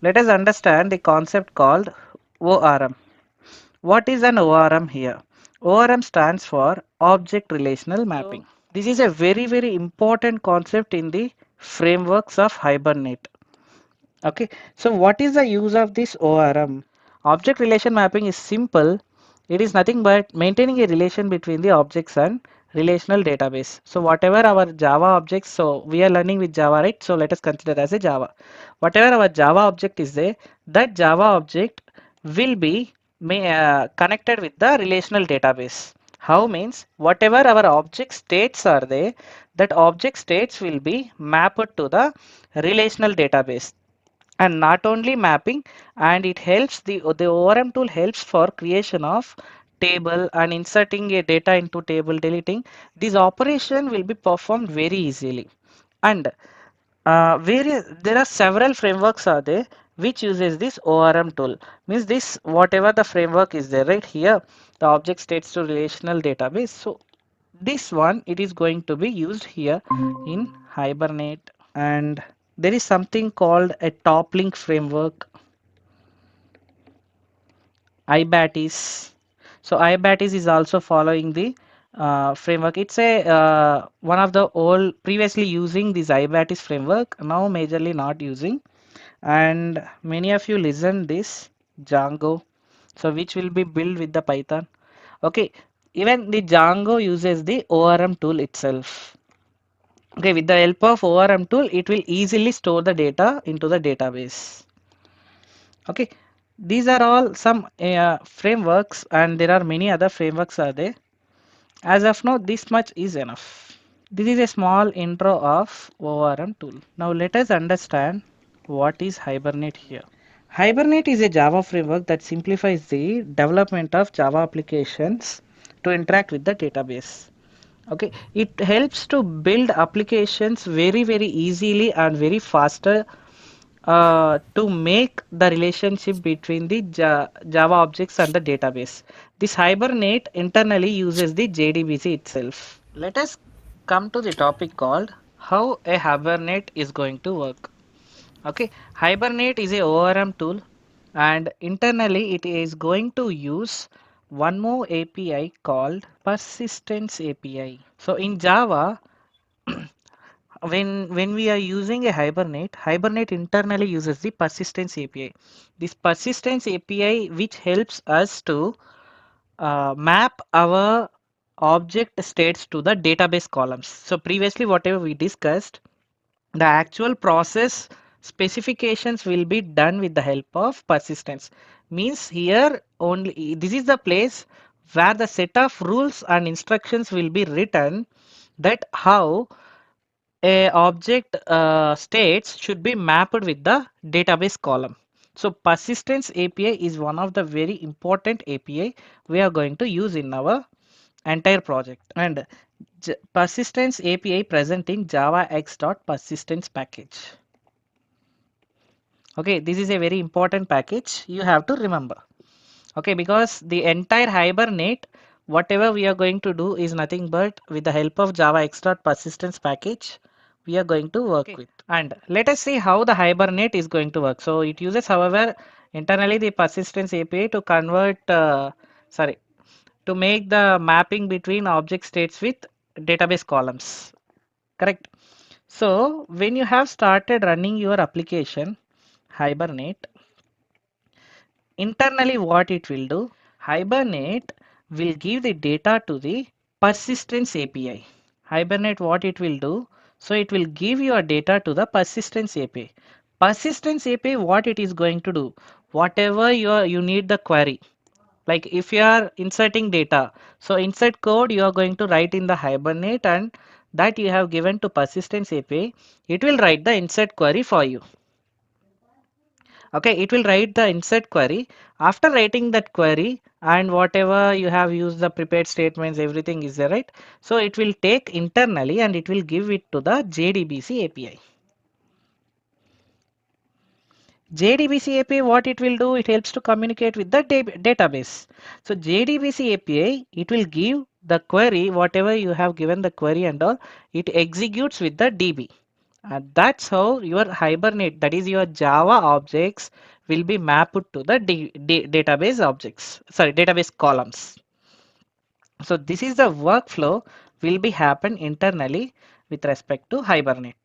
Let us understand the concept called ORM. What is an ORM here? ORM stands for Object Relational Mapping. This is a very important concept in the frameworks of Hibernate. Okay, so what is the use of this ORM? Object relation mapping is simple. It is nothing but maintaining a relation between the objects and relational database. So whatever our Java objects, so we are learning with Java, right? So let us consider as a Java. Whatever our Java object is there, that Java object will be connected with the relational database. How means whatever our object states are there, that object states will be mapped to the relational database. And not only mapping, and it helps the ORM tool helps for creation of table and inserting a data into table, deleting. This operation will be performed very easily. And there are several frameworks are there which uses this ORM tool. Means this whatever the framework is there, right here the object states to relational database. So this one it is going to be used here in Hibernate. And there is something called a top link framework, IBATIS. So IBATIS is also following the framework. It's a one of the old previously using this IBATIS framework, now majorly not using. And many of you listen this Django, so which will be built with the Python. Okay, even the Django uses the ORM tool itself. Okay, with the help of ORM tool, it will easily store the data into the database. Okay, these are all some frameworks, and there are many other frameworks are there. As of now, this much is enough. This is a small intro of ORM tool. Now let us understand what is Hibernate here. Hibernate is a Java framework that simplifies the development of Java applications to interact with the database. Okay, it helps to build applications very easily and very faster to make the relationship between the Java objects and the database. This Hibernate internally uses the JDBC itself. Let us come to the topic called how a Hibernate is going to work. Okay, Hibernate is a ORM tool, and internally it is going to use one more API called persistence API. So in Java, when we are using a Hibernate internally uses the persistence API. This persistence API which helps us to map our object states to the database columns. So previously whatever we discussed, the actual process specifications will be done with the help of persistence. Means here only this is the place where the set of rules and instructions will be written, that how a object states should be mapped with the database column. So persistence API is one of the very important API we are going to use in our entire project. And persistence API present in Java X.persistence package. Okay, this is a very important package you have to remember. Okay, because the entire Hibernate, whatever we are going to do is nothing but with the help of Java X.persistence package, we are going to work with. And let us see how the Hibernate is going to work. So it uses, however, internally the persistence API to convert, to make the mapping between object states with database columns. Correct. So when you have started running your application, Hibernate, internally what it will do, Hibernate will give the data to the persistence API. Hibernate what it will do, so it will give your data to the persistence API. Persistence API what it is going to do, whatever you need the query, like if you are inserting data, so insert code you are going to write in the Hibernate, and that you have given to persistence API, it will write the insert query for you. Okay, it will write the insert query. After writing that query and whatever you have used the prepared statements, everything is there, right? So it will take internally and it will give it to the JDBC API. JDBC API, what it will do, it helps to communicate with the database. So JDBC API, it will give the query, whatever you have given the query and all, it executes with the DB. That's how your Hibernate, that is your Java objects, will be mapped to the database objects, sorry, database columns. So this is the workflow will be happen internally with respect to Hibernate.